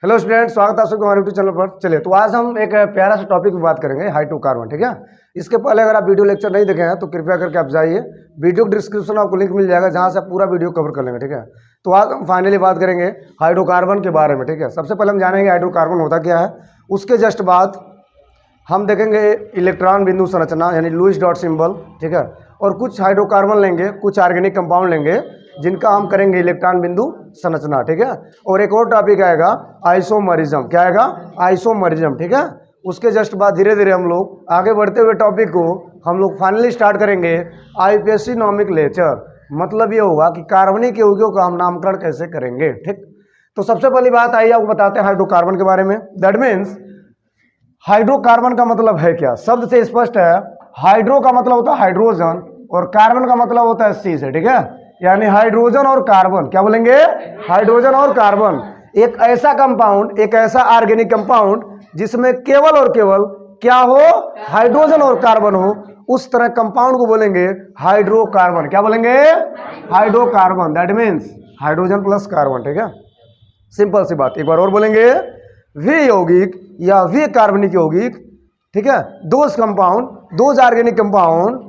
Hello student, स्वागत है आपको हमारे यूट्यूब चैनल पर। चलिए, तो आज हम एक प्यारा सा टॉपिक पे बात करेंगे, हाइड्रोकार्बन। ठीक है, इसके पहले अगर आप वीडियो लेक्चर नहीं देखे हैं तो कृपया करके आप जाइए, वीडियो के डिस्क्रिप्शन में आपको लिंक मिल जाएगा जहां से आप पूरा वीडियो कवर कर लेंगे। ठीक है, तो आज हम फाइनली बात करेंगे हाइड्रोकार्बन के बारे में। ठीक है, सबसे पहले हम जानेंगे हाइड्रोकार्बन होता क्या है, उसके जस्ट बाद हम देखेंगे इलेक्ट्रॉन बिंदु संरचना यानी लुईस डॉट सिंबल। ठीक है, और कुछ हाइड्रोकार्बन लेंगे, कुछ ऑर्गेनिक कंपाउंड लेंगे जिनका हम करेंगे इलेक्ट्रॉन बिंदु संरचना। ठीक है, और एक और टॉपिक आएगा आइसोमरिज्म। क्या आएगा? आइसोमरिज्म। ठीक है, उसके जस्ट बाद धीरे धीरे हम लोग आगे बढ़ते हुए टॉपिक को हम लोग फाइनली स्टार्ट करेंगे आईपीएससी नॉमेनक्लेचर। मतलब ये होगा कि कार्बनिक यौगिकों का हम नामकरण कैसे करेंगे। ठीक, तो सबसे पहली बात आइए आपको बताते हैं हाइड्रोकार्बन के बारे में। दैट मीन्स हाइड्रोकार्बन का मतलब है क्या? शब्द से स्पष्ट है। हाइड्रो का मतलब होता है हाइड्रोजन और कार्बन का मतलब होता है सी से। ठीक है, यानी हाइड्रोजन और कार्बन। क्या बोलेंगे? हाइड्रोजन और कार्बन। एक ऐसा कंपाउंड, एक ऐसा ऑर्गेनिक कंपाउंड जिसमें केवल और केवल क्या हो? हाइड्रोजन और कार्बन हो, उस तरह कंपाउंड को बोलेंगे हाइड्रोकार्बन। क्या बोलेंगे? Hydrocarbon. That means hydrogen plus carbon. ठीक है, सिंपल सी बात। एक बार और बोलेंगे, वे यौगिक या वे कार्बनिक यौगिक। ठीक है, those compound, those organic compound.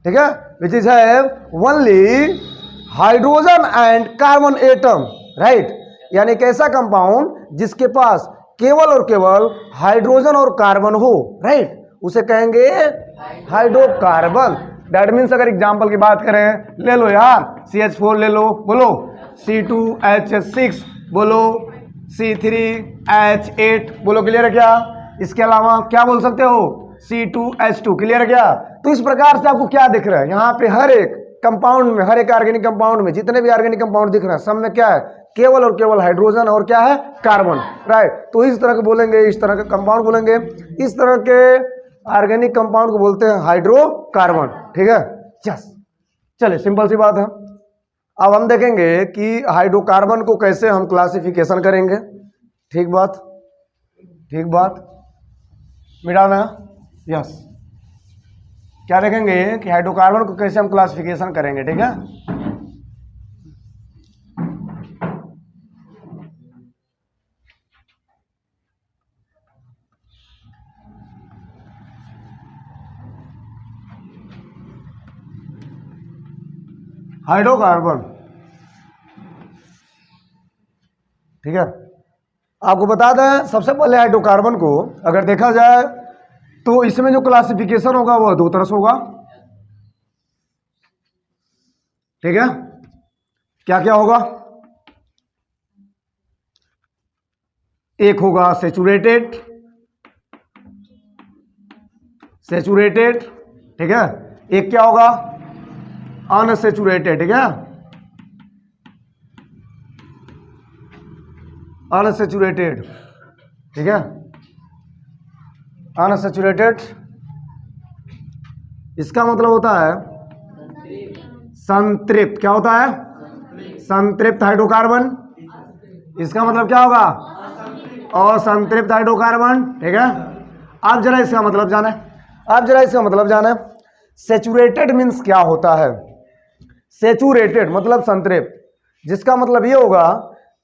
ठीक है, which is have only hydrogen and carbon atom. Right, यानी एक ऐसा कंपाउंड जिसके पास केवल और केवल हाइड्रोजन और कार्बन हो। राइट, उसे कहेंगे हाइड्रोकार्बन। दैट मीन्स अगर एग्जांपल की बात करें, ले लो यार CH4 ले लो, बोलो C2H6, बोलो C3H8, बोलो। क्लियर है क्या? इसके अलावा क्या बोल सकते हो? C2H2। क्लियर है क्या? तो इस प्रकार से आपको क्या दिख रहा है यहाँ पे? हर एक कंपाउंड में, हर एक ऑर्गेनिक कंपाउंड में जितने भी ऑर्गेनिक कंपाउंड दिख रहे हैं सब में क्या है? केवल और केवल हाइड्रोजन और क्या है? कार्बन। राइट, तो इस तरह के बोलेंगे, इस तरह के कंपाउंड बोलेंगे, इस तरह के ऑर्गेनिक कंपाउंड को बोलते हैं हाइड्रोकार्बन। ठीक है, यस। चलिए, सिंपल सी बात है। अब हम देखेंगे कि हाइड्रोकार्बन को कैसे हम क्लासिफिकेशन करेंगे। ठीक बात, ठीक बात, मिटाना। यस, क्या देखेंगे कि हाइड्रोकार्बन को कैसे हम क्लासिफिकेशन करेंगे। ठीक है, हाइड्रोकार्बन। ठीक है, आपको बता दें सबसे पहले हाइड्रोकार्बन को अगर देखा जाए तो इसमें जो क्लासिफिकेशन होगा वो दो तरह से होगा। ठीक है, क्या क्या होगा? एक होगा सेचुरेटेड, सेचुरेटेड। ठीक है, एक क्या होगा? अनसेचुरेटेड। ठीक है, अनसेचुरेटेड। ठीक है, अनसेचुरेटेड इसका मतलब होता है संतृप्त। क्या होता है? संतृप्त हाइड्रोकार्बन। इसका मतलब क्या होगा? असंतृप्त हाइड्रोकार्बन। ठीक है, अब जरा इसका मतलब जाने, अब जरा इसका मतलब जाने। सेचुरेटेड मीन्स क्या होता है? सेचुरेटेड मतलब संतृप्त, जिसका मतलब ये होगा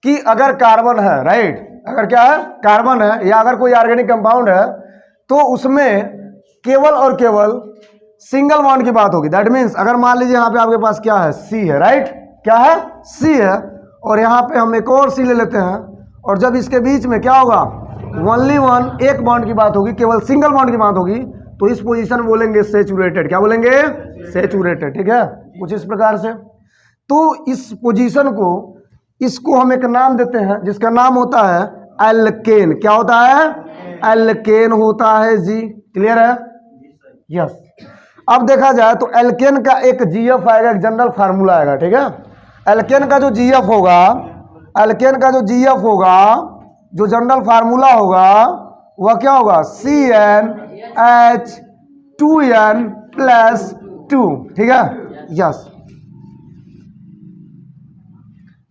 कि अगर कार्बन है, राइट, अगर क्या है? कार्बन है, या अगर कोई ऑर्गेनिक कंपाउंड है तो उसमें केवल और केवल सिंगल बॉन्ड की बात होगी। दैट मीन्स अगर मान लीजिए यहाँ पे आपके पास क्या है? सी है। राइट, क्या है? सी है, और यहाँ पे हम एक और सी ले लेते हैं, और जब इसके बीच में क्या होगा? ओनली वन, एक बॉन्ड की बात होगी, केवल सिंगल बॉन्ड की बात होगी, तो इस पोजीशन बोलेंगे सेचुरेटेड। क्या बोलेंगे? सेचुरेटेड। ठीक है, कुछ इस प्रकार से। तो इस पोजीशन को, इसको हम एक नाम देते हैं जिसका नाम होता है एल्केन। क्या होता है? एल्केन होता है जी। क्लियर है? यस। अब देखा जाए तो एल्केन का एक जीएफ आएगा, एक जनरल फार्मूला आएगा। ठीक है, एल्केन का जो जीएफ होगा, एल्केन का जो जीएफ होगा, जो जनरल फार्मूला होगा वह क्या होगा? CnH2n+2। ठीक है, यस।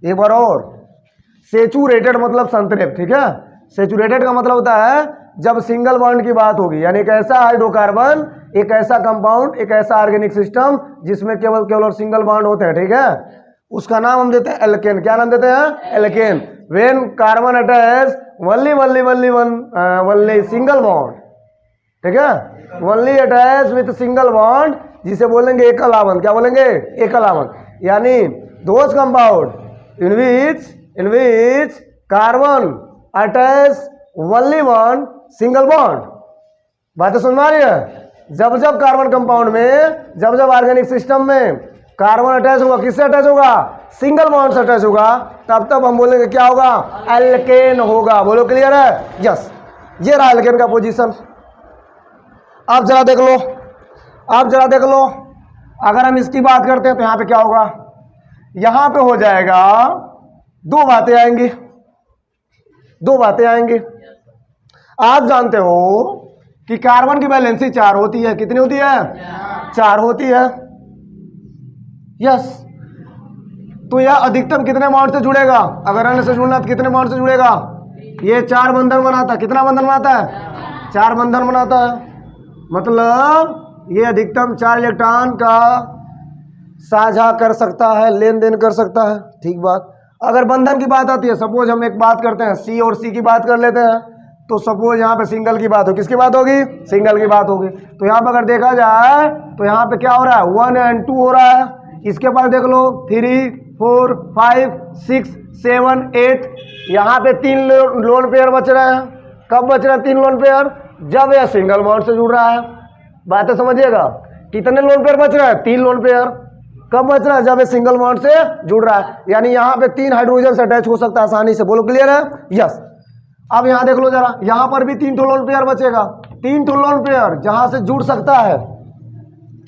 एक बार और, सेचुरेटेड मतलब संतृप्त। ठीक है, सेचुरेटेड का मतलब होता है जब सिंगल बॉन्ड की बात होगी, यानी एक ऐसा हाइड्रोकार्बन, एक ऐसा कंपाउंड, एक ऐसा ऑर्गेनिक सिस्टम जिसमें केवल केवल और सिंगल बॉन्ड होते हैं। ठीक है, उसका नाम हम देते हैं एल्केन। क्या नाम देते हैं? Alkane. When carbon attach only single bond, ठीक है, only attach with single bond, जिसे बोलेंगे एकल आवंत। क्या बोलेंगे? एकल आवंत। यानी those compound in which carbon attach only one single bond. बातें समझ में आ रही है? जब जब कार्बन कंपाउंड में, जब जब ऑर्गेनिक सिस्टम में कार्बन अटैच होगा, किससे अटैच होगा? सिंगल बॉन्ड से अटैच होगा, तब तब हम बोलेंगे क्या होगा? एल्केन होगा। बोलो क्लियर है? यस, ये रहा एल्केन का पोजीशन। आप जरा देख लो, आप जरा देख लो, अगर हम इसकी बात करते हैं तो यहां पे क्या होगा? यहां पे हो जाएगा, दो बातें आएंगी, दो बातें आएंगी। आप जानते हो कि कार्बन की वैलेंसी 4 होती है। कितनी होती है? 4 होती है। यस, तो यह अधिकतम कितने बॉन्ड से जुड़ेगा? अगर अन्य से जुड़ना तो कितने बॉन्ड से जुड़ेगा? ये 4 बंधन बनाता है। कितना बंधन बनाता है? 4 बंधन बनाता है। मतलब ये अधिकतम 4 इलेक्ट्रॉन का साझा कर सकता है, लेन देन कर सकता है। ठीक बात। अगर बंधन की बात आती है, सपोज हम एक बात करते हैं, सी और सी की बात कर लेते हैं, तो सपोज यहाँ पे सिंगल की बात हो, किसकी बात होगी? सिंगल की बात होगी। तो यहाँ पे अगर देखा जाए तो यहाँ पे क्या हो रहा है? 1 और 2 हो रहा है। इसके पास देख लो 3, 4, 5, 6, 7, 8, यहाँ पे 3 लोन पेयर बच रहे हैं। कब बच रहे हैं 3 लोन पेयर? जब यह सिंगल बॉन्ड से जुड़ रहा है। बातें समझिएगा, कितने लोन पेयर बच रहे हैं? 3 लोन पेयर। कब बच रहा है? जब ये सिंगल बॉन्ड से जुड़ रहा है। यानी यहाँ पे 3 हाइड्रोजन से अटैच हो सकता है आसानी से। बोलो क्लियर है? यस। अब यहां देख लो जरा, यहां पर भी 3 लोन पेयर बचेगा। 3 लोन पेयर जहां से जुड़ सकता है।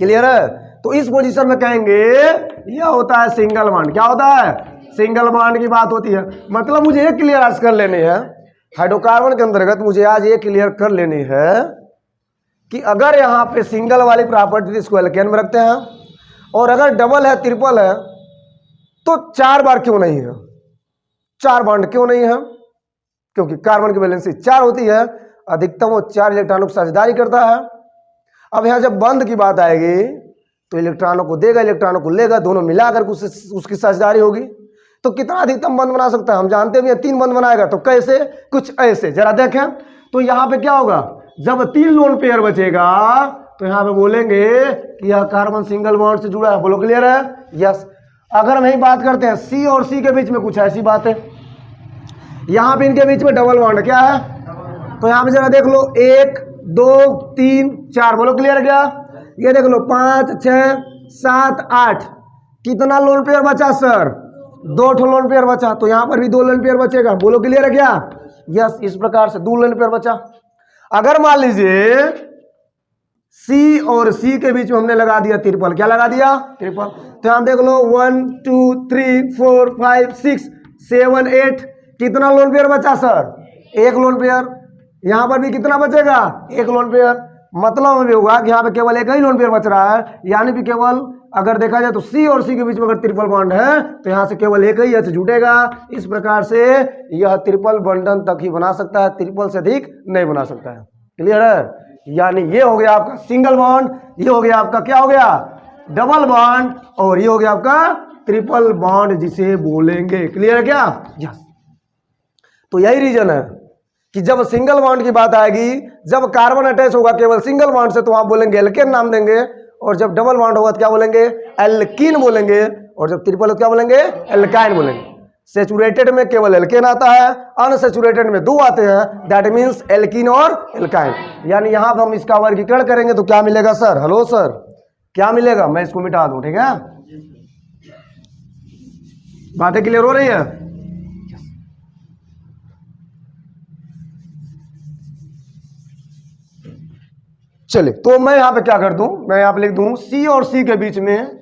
क्लियर है? तो इस पोजीशन में कहेंगे यह होता है सिंगल बॉन्ड। क्या होता है? सिंगल बॉन्ड की बात होती है। मतलब मुझे ये क्लियर आज कर लेनी है, हाइड्रोकार्बन के अंतर्गत मुझे आज ये क्लियर कर लेनी है कि अगर यहां पे सिंगल वाली प्रॉपर्टी इसको एल्केन में रखते हैं, और अगर डबल है, ट्रिपल है, तो 4 बार क्यों नहीं है? 4 बॉन्ड क्यों नहीं है? क्योंकि कार्बन की वैलेंसी 4 होती है, अधिकतम वो 4 इलेक्ट्रॉनों की साझेदारी करता है। अब यहां जब बंध की बात आएगी तो इलेक्ट्रॉनों को देगा, इलेक्ट्रॉनों को लेगा, दोनों मिलाकर उसकी साझेदारी होगी। तो कितना अधिकतम बंध बना सकता है? हम जानते भी हैं 3 बंध बनाएगा। तो कैसे? कुछ ऐसे, जरा देखें तो यहां पे क्या होगा? जब 3 लोन पेयर बचेगा तो यहां पे बोलेंगे कि यह कार्बन सिंगल बॉन्ड से जुड़ा है। बोलो क्लियर है? यस। अगर हम यही बात करते हैं सी और सी के बीच में कुछ ऐसी बात है, यहां पे इनके बीच में डबल बॉन्ड क्या है? तो यहां पे जरा देख लो 1, 2, 3, 4। बोलो क्लियर है क्या? ये देख लो 5, 6, 7, 8। कितना लोन पेयर बचा सर? 2 लोन पेयर बचा। तो यहां पर भी 2 लोन पेयर बचेगा। बोलो क्लियर है क्या? यस। इस प्रकार से 2 लोन पेयर बचा। अगर मान लीजिए सी और सी के बीच में हमने लगा दिया ट्रिपल। क्या लगा दिया? ट्रिपल। तो यहां देख लो 1, 2, 3, 4, 5, 6, 7, 8। कितना लोन पेयर बचा सर? 1 lone pair. यहां पर भी कितना बचेगा? 1 लोन पेयर। मतलब भी होगा कि यहाँ पे केवल 1 ही लोन पेयर बच रहा है। यानी कि केवल अगर देखा जाए तो सी और सी के बीच में अगर ट्रिपल बॉन्ड है तो यहाँ से केवल 1 ही एच जुटेगा। इस प्रकार से यह ट्रिपल बंधन तक ही बना सकता है, ट्रिपल से अधिक नहीं बना सकता है। क्लियर है? यानी ये हो गया आपका सिंगल बॉन्ड, ये हो गया आपका क्या हो गया? डबल बॉन्ड, और ये हो गया आपका ट्रिपल बॉन्ड जिसे बोलेंगे। क्लियर है क्या? यस। तो यही रीजन है कि जब सिंगल बॉन्ड की बात आएगी, जब कार्बन अटैच होगा केवल सिंगल बॉन्ड से, तो आप बोलेंगे एल्केन नाम देंगे, और जब डबल बॉन्ड होगा तो क्या बोलेंगे? एल्कीन बोलेंगे, और जब ट्रिपल हो क्या बोलेंगे? एल्काइन बोलेंगे। सेचुरेटेड में केवल एल्केन आता है, अनसेचुरेटेड में 2 आते हैं, दैट मीन्स एल्कीन और एल्काइन। यानी यहां पर हम इसका वर्गीकरण करेंगे तो क्या मिलेगा सर? हेलो सर, क्या मिलेगा? मैं इसको मिटा दूं, ठीक है? बातें क्लियर हो रही है? चलिए, तो मैं यहां पे क्या कर दूं? मैं यहां पे लिख दूं सी और सी के बीच में,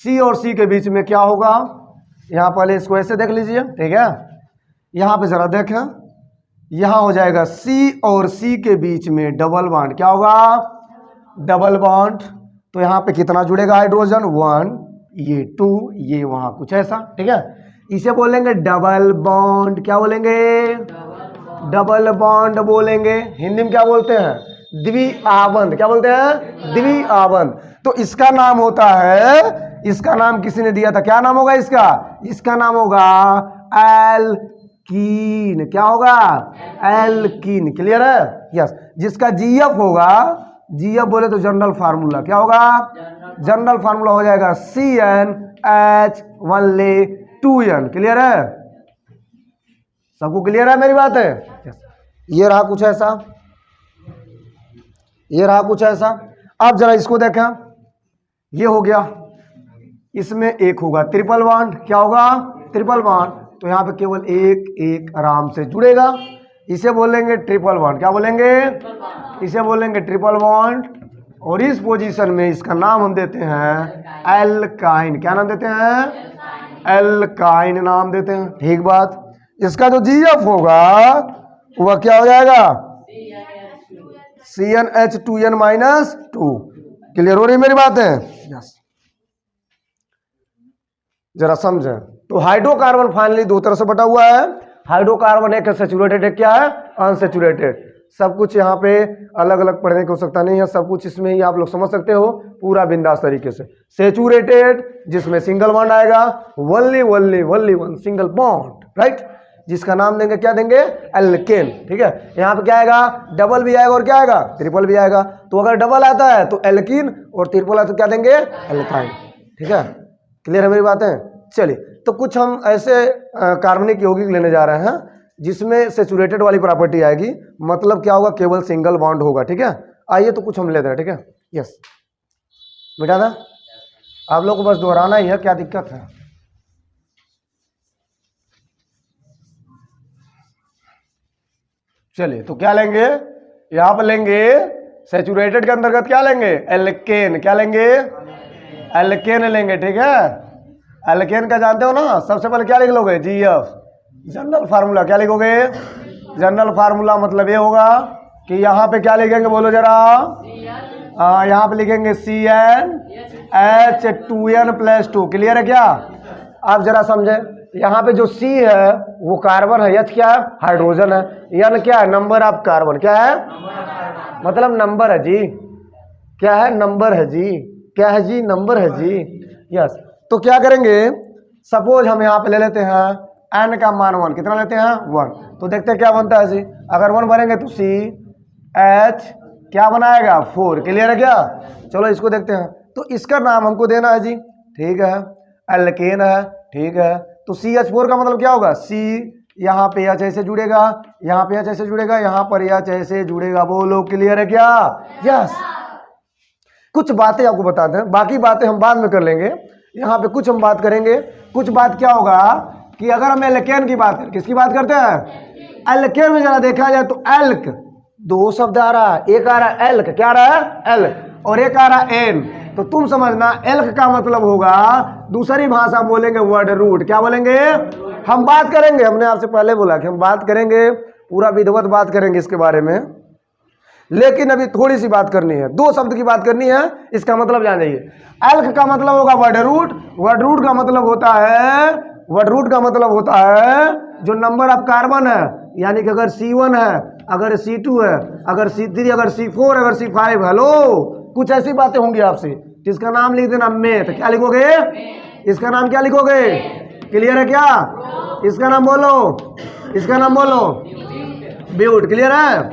सी और सी के बीच में क्या होगा? यहां पहले इसको ऐसे देख लीजिए, ठीक है? यहां पे जरा देखें, यहां हो जाएगा सी और सी के बीच में डबल बॉन्ड। क्या होगा? Double bond. तो यहां पे कितना जुड़ेगा हाइड्रोजन? 1, ये 2, ये वहां कुछ ऐसा, ठीक है? इसे बोलेंगे डबल बॉन्ड। क्या बोलेंगे? डबल बॉन्ड बोलेंगे। हिंदी में क्या बोलते हैं? द्विआबंध। क्या बोलते हैं? द्विआबंध। तो इसका नाम होता है, इसका नाम किसी ने दिया था, क्या नाम होगा इसका? इसका नाम होगा एल्कीन, क्या होगा? एल्कीन। क्लियर है? यस। जिसका जीएफ होगा, जीएफ बोले तो जनरल फार्मूला क्या होगा? जनरल फार्मूला हो जाएगा CnH1 क्लियर है? सबको क्लियर है मेरी बात है? yes. ये रहा कुछ ऐसा, ये रहा कुछ ऐसा। अब जरा इसको देखें, ये हो गया, इसमें एक होगा ट्रिपल बॉन्ड, क्या होगा? Triple bond. तो यहाँ पे केवल एक एक आराम से जुड़ेगा, इसे बोलेंगे ट्रिपल बॉन्ड। क्या बोलेंगे? इसे बोलेंगे ट्रिपल बॉन्ड। और इस पोजीशन में इसका नाम हम देते हैं एल्काइन। क्या नाम देते हैं? एल्काइन नाम देते हैं। ठीक बात। इसका जो जीएफ होगा वह क्या हो जाएगा? CnH2n-2। क्लियर हो रही मेरी बात है? यस। जरा समझें। तो हाइड्रोकार्बन फाइनली दो तरह से बटा हुआ है। हाइड्रोकार्बन एक सैचुरेटेड, एक क्या है? अनसैचुरेटेड। सब कुछ यहाँ पे अलग अलग पढ़ने की आवश्यकता नहीं है, सब कुछ इसमें ही आप लोग समझ सकते हो पूरा बिंदास तरीके से। सैचुरेटेड जिसमें सिंगल बॉन्ड आएगा, only only only one single bond, right, जिसका नाम देंगे, क्या देंगे? एल्केन। ठीक है। यहाँ पे क्या आएगा? डबल भी आएगा और क्या आएगा? ट्रिपल भी आएगा। तो अगर डबल आता है तो एल्कीन और ट्रिपल आता है तो क्या देंगे? एल्काइन। ठीक है। क्लियर है मेरी बातें? चलिए, तो कुछ हम ऐसे कार्बनिक यौगिक लेने जा रहे हैं जिसमें सैचुरेटेड वाली प्रॉपर्टी आएगी, मतलब क्या होगा? केवल सिंगल बॉन्ड होगा। ठीक है। आइए तो कुछ हम लेते हैं। ठीक है। यस, मिटा था, आप लोग को बस दोहराना ही है, क्या दिक्कत है? चलिए, तो क्या लेंगे? यहां पर लेंगे सैचुरेटेड के अंतर्गत क्या लेंगे? एल्केन। क्या लेंगे? एल्केन लेंगे। ठीक है। एल्केन का जानते हो ना? सबसे पहले क्या लिख लोगे? GF, general formula. क्या लिखोगे? जनरल फार्मूला मतलब ये होगा कि यहाँ पे क्या लिखेंगे? बोलो जरा। यहाँ पे लिखेंगे CnH2n+2। क्लियर है क्या? आप जरा समझे, यहाँ पे जो C है वो कार्बन है, H क्या है? हाइड्रोजन है, N क्या है? Number of carbon. क्या है? मतलब नंबर है जी। क्या है? नंबर है जी। क्या है जी? नंबर है जी। यस। तो क्या करेंगे? सपोज हम यहाँ पे ले लेते हैं n का मान 1। कितना लेते हैं? 1। तो देखते हैं क्या बनता है जी। अगर 1 भरेंगे तो CH क्या बनाएगा? 4। क्लियर है क्या? चलो इसको देखते हैं। तो इसका नाम हमको देना है जी। ठीक है। एल्केन है। ठीक है। तो CH4 का मतलब क्या होगा? C, यहाँ पे H ऐसे जुड़ेगा, यहाँ पे H ऐसे जुड़ेगा, यहाँ पर H ऐसे जुड़ेगा। बोलो क्लियर है क्या? यस। कुछ बातें आपको बताते हैं, बाकी बातें हम बाद में कर लेंगे। यहाँ पे कुछ हम बात करेंगे। कुछ बात क्या होगा कि अगर हम एल्केन की बात करें, किसकी बात करते हैं? एल्केन में जरा देखा जाए तो एल्क, दो शब्द आ रहा है, एक आ रहा है एल्क, क्या आ रहा है? एल्क, और एक आ रहा है एन। तो तुम समझना एल्क का मतलब होगा, दूसरी भाषा बोलेंगे वर्ड रूट। क्या बोलेंगे? हम बात करेंगे, हमने आपसे पहले बोला कि हम बात करेंगे, पूरा विधिवत बात करेंगे इसके बारे में, लेकिन अभी थोड़ी सी बात करनी है, दो शब्द की बात करनी है। इसका मतलब जान जाइए। एल्क का मतलब होगा वर्ड रूट। वर्ड रूट का मतलब होता है, वर्ड रूट का मतलब होता है जो नंबर ऑफ कार्बन है, यानी कि अगर C1 है, अगर C2 है, अगर C3, अगर C4, अगर C5। हेलो, कुछ ऐसी बातें होंगी आपसे, जिसका नाम लिख देना मेथ। क्या लिखोगे? इसका नाम क्या लिखोगे? क्लियर है क्या? इसका नाम बोलो, इसका नाम बोलो, ब्यूट। क्लियर है?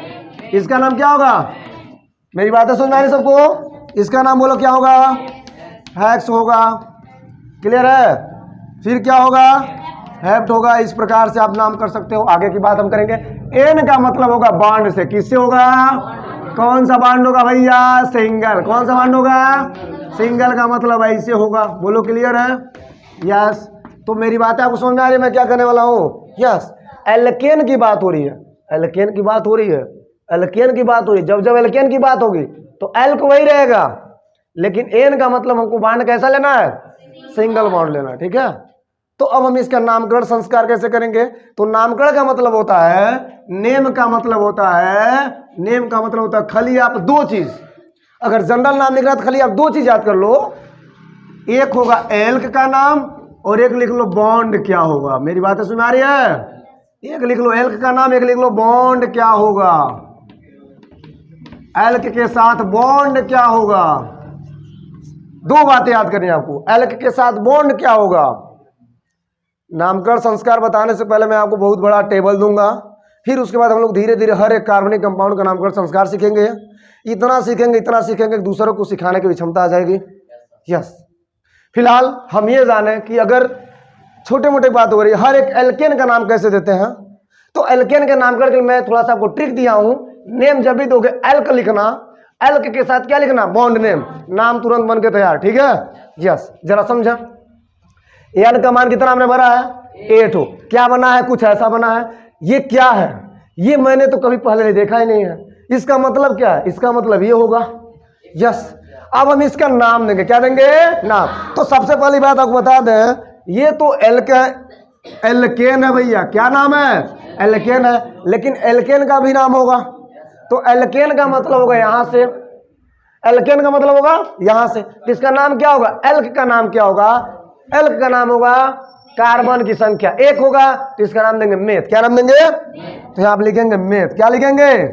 इसका नाम क्या होगा? मेरी बातें सुन रहे सबको? इसका नाम बोलो क्या होगा? हेक्स होगा। क्लियर है? फिर क्या होगा? हेप्ट होगा। इस प्रकार से आप नाम कर सकते हो। आगे की बात हम करेंगे। एन का मतलब होगा बॉन्ड से। किससे होगा? कौन सा बॉन्ड होगा भैया? सिंगल। कौन सा बॉन्ड होगा? सिंगल का मतलब ऐसे होगा। बोलो क्लियर है? यस। तो मेरी बात है आपको समझ में आ रही है मैं क्या करने वाला हूँ? यस। एल्केन की बात हो रही है, एल्केन की बात हो रही है, एल्केन की बात हो रही है। जब जब एल्केन की बात होगी तो एल्क वही रहेगा, लेकिन एन का मतलब हमको बॉन्ड कैसा लेना है? सिंगल बॉन्ड लेना है। ठीक है। तो अब हम इसका नामकरण संस्कार कैसे करेंगे? तो नामकरण का मतलब होता है, नेम का मतलब होता है, नेम का मतलब होता है खाली आप दो चीज, अगर जनरल नाम लिख रहा है तो खाली आप दो चीज याद कर लो। एक होगा एल्क का नाम और एक लिख लो बॉन्ड क्या होगा। मेरी बातें सुन आ रही है? एक लिख लो एल्क का नाम, एक लिख लो बॉन्ड क्या होगा। एल्क के साथ बॉन्ड क्या होगा। दो बातें याद करनी है आपको। एल्क के साथ बॉन्ड क्या होगा, नामकरण संस्कार बताने से पहले मैं आपको बहुत बड़ा टेबल दूंगा, फिर उसके बाद हम लोग धीरे धीरे हर एक कार्बनिक कंपाउंड का नामकरण संस्कार सीखेंगे। इतना सीखेंगे कि दूसरों को सिखाने की भी क्षमता आ जाएगी। यस, फिलहाल हम ये जाने कि अगर छोटे मोटे बात हो रही है, हर एक एल्केन का नाम कैसे देते हैं, तो एल्केन के नामकरण के लिए मैं थोड़ा सा आपको ट्रिक दिया हूं। नेम जब भी दोगे एल्क लिखना, एल्क के साथ क्या लिखना, बॉन्ड नेम, नाम तुरंत बन के तैयार। ठीक है, यस, जरा समझा। एन का मान कितना हमने भरा है, 8 हो। क्या बना है, कुछ ऐसा बना है। ये क्या है, ये मैंने तो कभी पहले नहीं देखा ही नहीं है। इसका मतलब क्या है, इसका मतलब ये होगा। यस, अब हम इसका नाम देंगे, क्या देंगे, नाम। तो सबसे पहली बात आपको बता दें, ये तो एल्केन है भैया, क्या नाम है, एल्केन है, लेकिन एल्केन का भी नाम होगा। तो एल्केन का मतलब होगा यहां से, एल्केन का मतलब होगा यहां से। इसका नाम क्या होगा, एल्क का नाम क्या होगा, एल्क का नाम होगा कार्बन की संख्या 1 होगा, तो इसका नाम देंगे मेथ। क्या नाम देंगे, तो आप लिखेंगे मेथ। क्या लिखेंगे,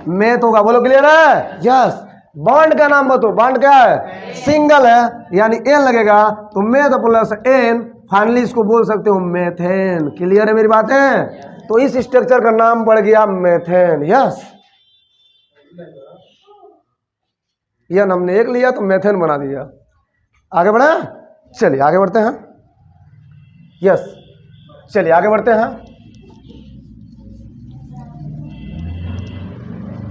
मेथ होगा। बोलो क्लियर है, यस। बॉन्ड का नाम बताओ, बॉन्ड क्या है, सिंगल है, यानी एन लगेगा, तो मेथ प्लस एन, फाइनली इसको बोल सकते हो मेथेन। क्लियर है मेरी बातें। तो इस स्ट्रक्चर का नाम पड़ गया मेथेन। यस, यह हमने एक लिया तो मेथेन बना दिया। आगे बढ़े, चलिए आगे बढ़ते हैं। यस, चलिए आगे बढ़ते हैं,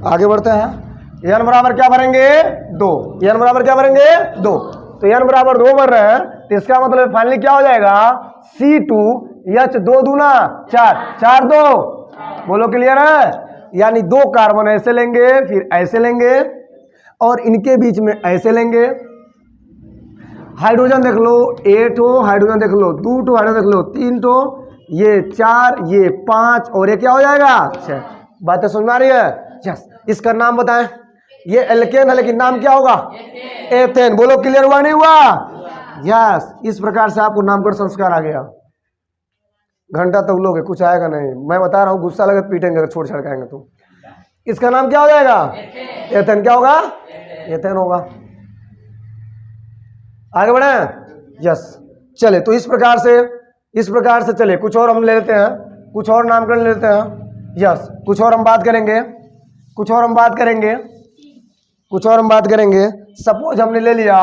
आगे बढ़ते हैं। एन बराबर क्या भरेंगे, 2। एन बराबर क्या भरेंगे, 2। तो एन बराबर 2 भर रहे हैं, तो इसका मतलब फाइनली क्या हो जाएगा, C2H2 दूना 4, 4 2। बोलो क्लियर है। यानी 2 कार्बन ऐसे लेंगे, फिर ऐसे लेंगे, और इनके बीच में ऐसे लेंगे। हाइड्रोजन देख लो, 8 हो, हाइड्रोजन देख लो 2 टो, हाइड्रोजन देख लो 3 टो, ये 4, ये 5, और ये क्या हो जाएगा 6। बातें समझ में आ रही है। यस, इसका नाम बताएं। ये एल्केन है, लेकिन नाम क्या होगा, एथेन। बोलो क्लियर हुआ नहीं हुआ। यस, इस प्रकार से आपको नामकरण संस्कार आ गया। घंटा तक लोगे, कुछ आएगा नहीं, मैं बता रहा हूँ। गुस्सा लगे पीटेंगे अगर छोड़ छड़काएंगे तो। इसका नाम क्या हो जाएगा, एथेन। क्या होगा, एथेन होगा। आगे बढ़े, यस। चले, तो इस प्रकार से चले, कुछ और हम ले लेते हैं, कुछ और नामकरण ले लेते हैं। यस, कुछ और हम बात करेंगे, कुछ और हम बात करेंगे, कुछ और हम बात करेंगे। सपोज हमने ले लिया,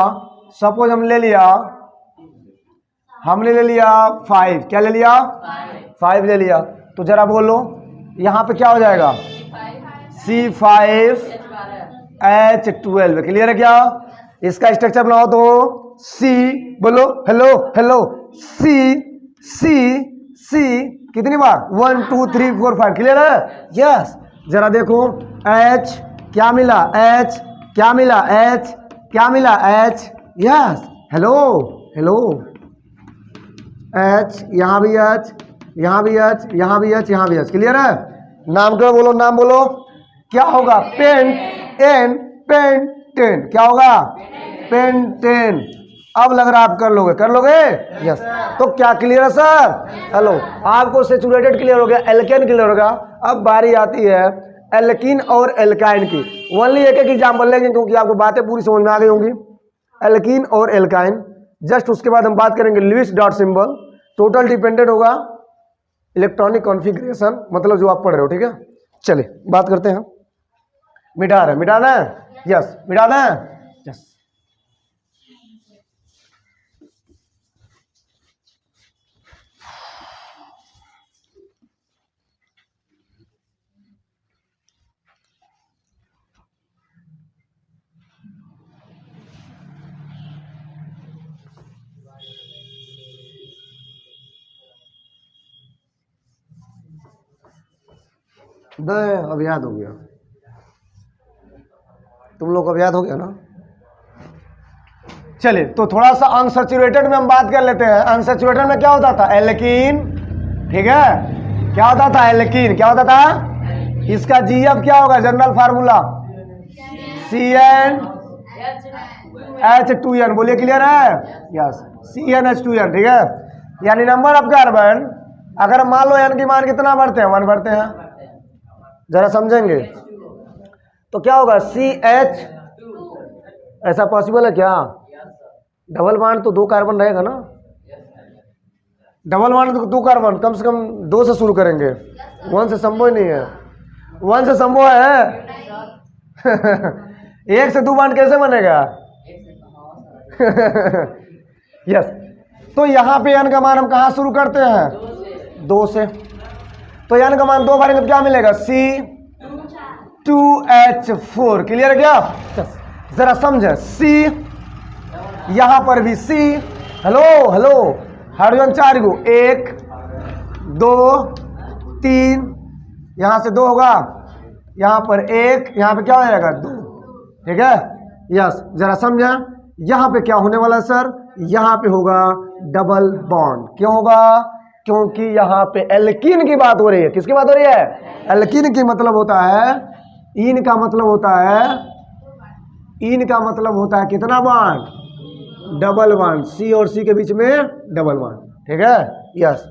सपोज हम ले लिया, हमने ले लिया 5। क्या ले लिया, 5 ले लिया। तो जरा बोलो यहां पे क्या हो जाएगा, C5H12। क्लियर है क्या। इसका स्ट्रक्चर बनाओ तो C, बोलो hello hello, C C C कितनी बार, 1 2 3 4 5। क्लियर है, यस। जरा देखो H क्या मिला, H क्या मिला, H क्या मिला, H। Yes, hello hello, H, यहाँ भी H, यहाँ भी H, यहाँ भी H, यहाँ भी H। क्लियर है। नामकरण बोलो, नाम बोलो, क्या होगा, पेंटेन, पेंटेन। क्या होगा, पेंटेन। अब लग रहा है आप कर लोगे, कर लोगे। यस, तो क्या क्लियर है सर, हेलो। आपको सेचुरेटेड क्लियर हो गया, एल्केन क्लियर होगा। अब बारी आती है एल्कीन और एल्काइन की। ओनली एक एक एग्जाम्पल लेंगे, क्योंकि आपको बातें पूरी समझ में आ गई होंगी। एल्कीन और एल्काइन, जस्ट उसके बाद हम बात करेंगे Lewis dot symbol. Total dependent होगा इलेक्ट्रॉनिक कॉन्फ़िगरेशन, मतलब जो आप पढ़ रहे हो। ठीक है, चलिए बात करते हैं। मिटा रहे, मिटा दें, यस, मिटा दें, यस। अब याद हो गया, तुम लोग को अब याद हो गया ना। चलिए, तो थोड़ा सा अनसैचुरेटेड में हम बात कर लेते हैं। अनसैचुरेटेड में क्या होता था, एल्कीन। ठीक है, क्या होता था, एल्कीन। क्या होता था, इसका GF क्या होगा, जनरल फार्मूला CnH2n। बोलिए क्लियर है, यस, CnH2n। ठीक है, यानी नंबर ऑफ कार्बन, अगर मान लो n की मान कितना बढ़ते हैं, 1 बढ़ते हैं, जरा समझेंगे तो क्या होगा, CH। ऐसा पॉसिबल है क्या, डबल बॉन्ड तो 2 कार्बन रहेगा ना। डबल बॉन्ड तो 2 कार्बन, कम से कम 2 से शुरू करेंगे, 1 से संभव ही नहीं है। 1 से संभव है। 1 से 2 बॉन्ड कैसे बनेगा? यस। तो यहाँ पे n का मान हम कहाँ शुरू करते हैं? 2 से। तो n का मान 2 भरेंगे तो क्या मिलेगा? C2H4। क्लियर है क्या? जरा समझे, C, यहां पर भी C, हेलो हेलो, हाइड्रोजन 4 गो, 1 2 3, यहां से 2 होगा, यहां पर 1, यहां पे क्या हो जाएगा? 2। ठीक है, यस। जरा समझे, यहां पे क्या होने वाला है सर? यहां पे होगा डबल बॉन्ड। क्यों होगा? क्योंकि यहां पे एल्कीन की बात हो रही है। किसकी बात हो रही है? एल्कीन की मतलब होता है, इन का मतलब होता है, इन का मतलब होता है कितना बॉन्ड? Double bond. सी और सी के बीच में डबल बॉन्ड। ठीक है, यस।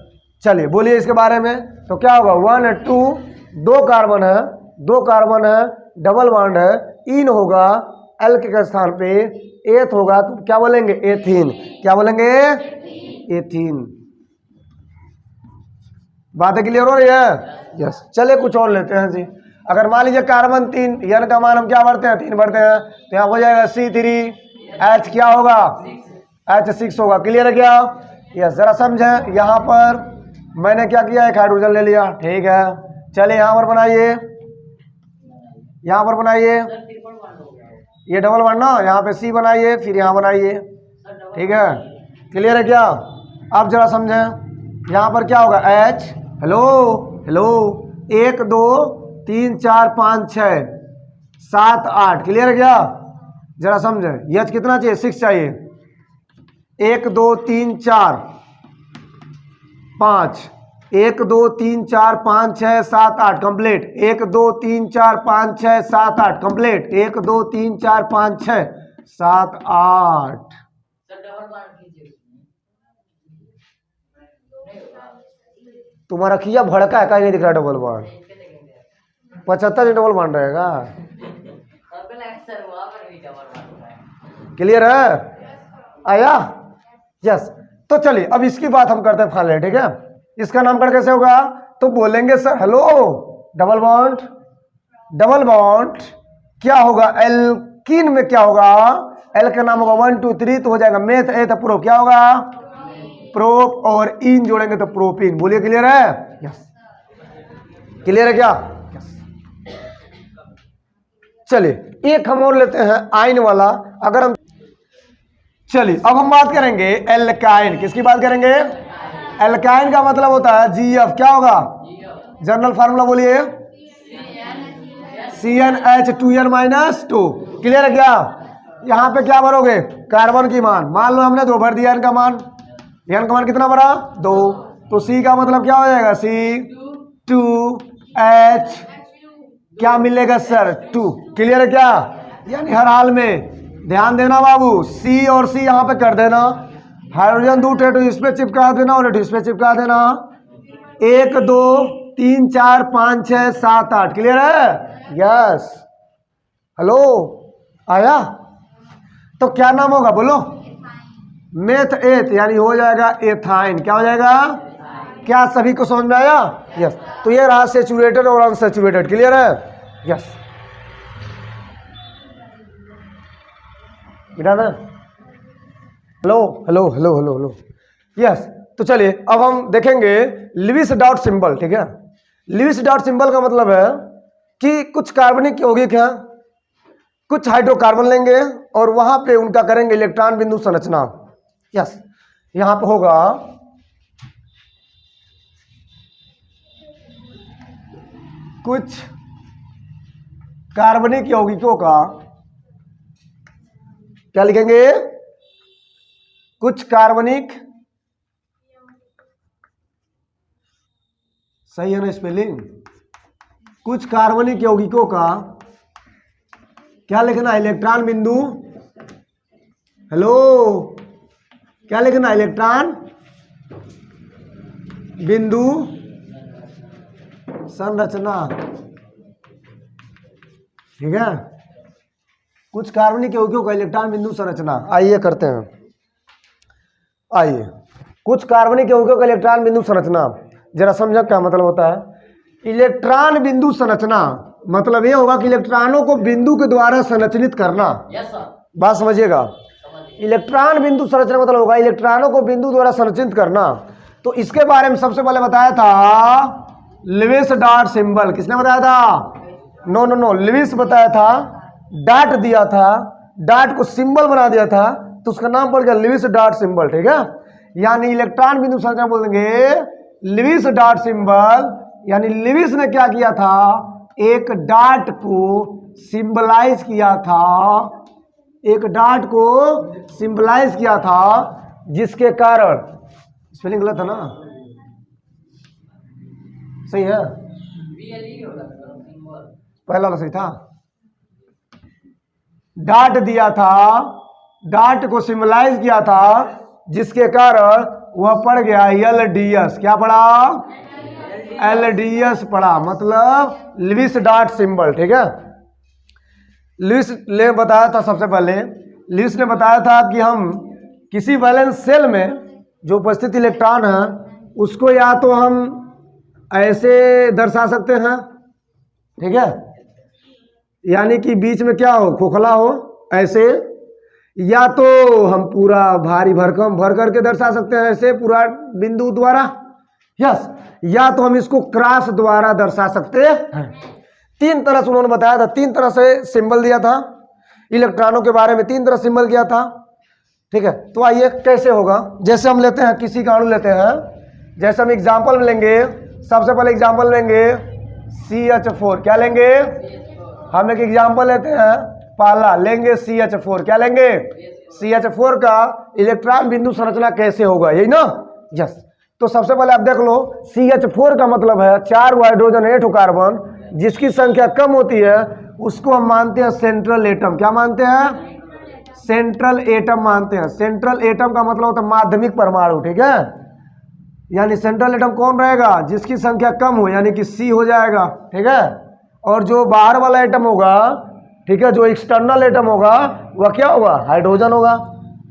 चलिए बोलिए इसके बारे में। तो क्या होगा? 1 और 2, 2 कार्बन है, 2 कार्बन है, डबल बॉन्ड है, इन होगा, एल के स्थान पे एथ होगा, तो क्या बोलेंगे? एथीन। क्या बोलेंगे? एथीन। बातें क्लियर हो रही है? यस। चलिए कुछ और लेते हैं जी। अगर मान लीजिए कार्बन 3, n का मान हम क्या भरते हैं? 3 भरते हैं, तो यहाँ हो जाएगा C3H, क्या होगा? H6 होगा। क्लियर है क्या? यस। जरा समझें, यहाँ पर मैंने क्या किया? एक हाइड्रोजन ले लिया। ठीक है, चलिए यहाँ पर बनाइए, यहाँ पर बनाइए, ये डबल बॉन्ड ना, यहाँ पे C बनाइए, फिर यहाँ बनाइए। ठीक है, क्लियर है क्या? अब जरा समझें, यहाँ पर क्या होगा? H, hello hello, 1 2 3 4 5 6 7 8। क्लियर है क्या? जरा समझें, H कितना चाहिए? 6 चाहिए। 1 2 3 4 5, 1 2 3 4 5 6 7 8 कंप्लीट। 1 2 3 4 5 6 7 8 कंप्लीट। 1 2 3 4 5 6 7 8। तुम्हारा खिया भड़का है, कहीं नहीं दिख रहा डबल बॉन्ड? 75 डबल बॉन्ड रहेगा। क्लियर है? आया? यस। तो चलिए अब इसकी बात हम करते हैं फाइनली। ठीक है, इसका नामकरण कैसे होगा? तो बोलेंगे sir hello, double bond, double bond क्या होगा? एल्कीन में क्या होगा? एल का नाम होगा 1 2 3, तो हो जाएगा मेथ एथ प्रो। क्या होगा? प्रोप, और इन जोड़ेंगे तो प्रोपीन। बोलिए क्लियर है? यस। क्लियर है क्या? यस। चलिए एक हम और लेते हैं आयन वाला। अगर हम, चलिए अब हम बात करेंगे एल्काइन। किसकी बात करेंगे? एल्काइन का मतलब होता है GF। क्या होगा? जनरल फार्मूला बोलिए, CnH2n-2। क्लियर है क्या? यहाँ पे क्या भरोगे? कार्बन की मान। मान लो हमने 2 भर दिया n का मान। n का मान कितना भरा? 2। तो C का मतलब क्या हो जाएगा? C2H, क्या मिलेगा सर? 2। क्लियर है क्या? यानी हर हाल में ध्यान देना बाबू, C और C यहाँ पे कर देना, हाइड्रोजन 2 टेटो इस पे चिपका देना और इस पे चिपका देना। 1 2 3 4 5 6 7 8। क्लियर है? यस। हेलो, आया? तो क्या नाम होगा बोलो? मेथ एथ, यानी हो जाएगा एथाइन। क्या हो जाएगा? क्या सभी को समझ में आया? यस। तो ये रहा सेचुरेटेड और अनसेचुरेटेड। क्लियर है? यस। बेटा ना, hello hello hello hello hello, yes. तो चलिए अब हम देखेंगे लिविस डॉट सिंबल। ठीक है, लिविस डॉट सिंबल का मतलब है कि कुछ कार्बनिक यौगिक है, कुछ हाइड्रोकार्बन लेंगे और वहां पे उनका करेंगे इलेक्ट्रॉन बिंदु संरचना। यस, यहां पे होगा कुछ कार्बनिक यौगिकों का, क्या लिखेंगे? कुछ कार्बनिक, सही है ना स्पेलिंग? कुछ कार्बनिक यौगिकों का क्या लिखना? इलेक्ट्रॉन बिंदु, हेलो, क्या लिखना? इलेक्ट्रॉन बिंदु संरचना। ठीक है, कुछ कार्बनिक यौगिकों का इलेक्ट्रॉन बिंदु संरचना। आइए करते हैं, आइए। कुछ कार्बनिक यौगिकों का इलेक्ट्रॉन बिंदु संरचना, जरा समझा क्या मतलब होता है। इलेक्ट्रॉन बिंदु संरचना मतलब ये होगा कि इलेक्ट्रॉनों को बिंदु के द्वारा संरचनित करना। बात समझिएगा, इलेक्ट्रॉन बिंदु संरचना मतलब होगा इलेक्ट्रॉनों को बिंदु द्वारा संरचित करना। तो इसके बारे में सबसे पहले बताया था लुईस डॉट सिंबल। किसने बताया था? नो, लुईस बताया था, डॉट दिया था, डॉट को सिंबल बना दिया था, तो उसका नाम पड़ गया लुईस डॉट सिंबल। ठीक है, यानी इलेक्ट्रॉन बिंदु संरचना बोलेंगे लुईस डॉट सिंबल। यानी लुईस ने क्या किया था? एक डॉट को सिंबलाइज किया था, एक डॉट को सिंबलाइज किया था, जिसके कारण, स्पेलिंग गलत है ना, सही है, पहला वाला सही था, डॉट दिया था, डॉट को सिंबलाइज किया था, जिसके कारण वह पड़ गया LDS। क्या पड़ा? LDS पड़ा, मतलब लुईस डॉट सिंबल। ठीक है, लुईस ने बताया था, सबसे पहले लुईस ने बताया था कि हम किसी वैलेंस सेल में जो उपस्थित इलेक्ट्रॉन है उसको या तो हम ऐसे दर्शा सकते हैं, ठीक है, यानी कि बीच में क्या हो, खोखला हो ऐसे, या तो हम पूरा भारी भरकम भर करके दर्शा सकते हैं ऐसे पूरा बिंदु द्वारा, यस, या तो हम इसको क्रॉस द्वारा दर्शा सकते हैं। तीन तरह से उन्होंने बताया था, तीन तरह से सिंबल दिया था इलेक्ट्रॉनों के बारे में, तीन तरह सिंबल किया था। ठीक है, तो आइए कैसे होगा। जैसे हम लेते हैं किसी का अणु लेते हैं, जैसे हम एग्जाम्पल लेंगे, सबसे पहले एग्जाम्पल लेंगे CH4। क्या लेंगे? हम एक एग्जाम्पल लेते हैं, पहला लेंगे CH4। क्या लेंगे? CH4 का इलेक्ट्रॉन बिंदु संरचना कैसे होगा, यही ना, यस। तो सबसे पहले आप देख लो, CH4 का मतलब है 4 हाइड्रोजन 8 कार्बन, जिसकी संख्या कम होती है उसको हम मानते हैं सेंट्रल एटम। क्या मानते हैं? सेंट्रल एटम मानते हैं। सेंट्रल एटम का मतलब होता है माध्यमिक परमाणु। ठीक है, यानी सेंट्रल एटम कौन रहेगा? जिसकी संख्या कम हो, यानी कि C हो जाएगा। ठीक है, और जो बाहर वाला एटम होगा, ठीक है, जो एक्सटर्नल एटम होगा वह क्या होगा? हाइड्रोजन होगा।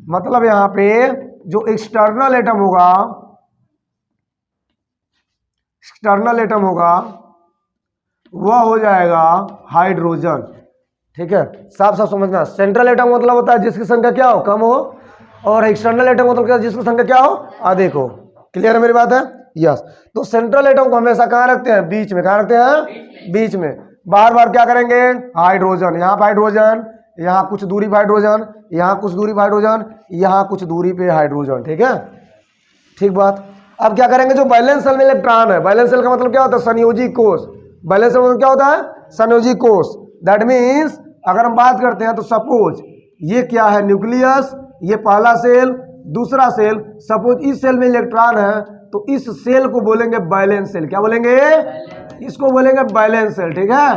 मतलब यहाँ पे जो एक्सटर्नल एटम होगा, एक्सटर्नल एटम होगा वह हो जाएगा हाइड्रोजन। ठीक है, साफ साफ समझना। सेंट्रल एटम मतलब होता है जिसकी संख्या क्या हो, कम हो, और एक्सटर्नल एटम मतलब क्या, जिसकी संख्या क्या हो, अधिक हो। क्लियर है मेरी बात है? यस। तो सेंट्रल एटम को हमेशा कहाँ रखते हैं? बीच में। कहाँ रखते हैं? बीच में। बार बार क्या करेंगे? हाइड्रोजन, यहाँ पर हाइड्रोजन, यहाँ कुछ दूरी पर हाइड्रोजन, यहाँ कुछ दूरी पर हाइड्रोजन, यहाँ कुछ दूरी पे हाइड्रोजन। ठीक है, ठीक बात। अब क्या करेंगे? जो बैलेंस सेल में इलेक्ट्रॉन है, बैलेंस सेल का मतलब क्या होता है? संयोजी कोष। बैलेंस सेल मतलब क्या होता है? संयोजी कोष। दैट मीन्स अगर हम बात करते हैं तो सपोज ये क्या है? न्यूक्लियस, ये पहला सेल, दूसरा सेल। सपोज इस सेल में इलेक्ट्रॉन है तो इस सेल को बोलेंगे बैलेंस सेल। क्या बोलेंगे? इसको बोलेंगे बैलेंस सेल। ठीक है,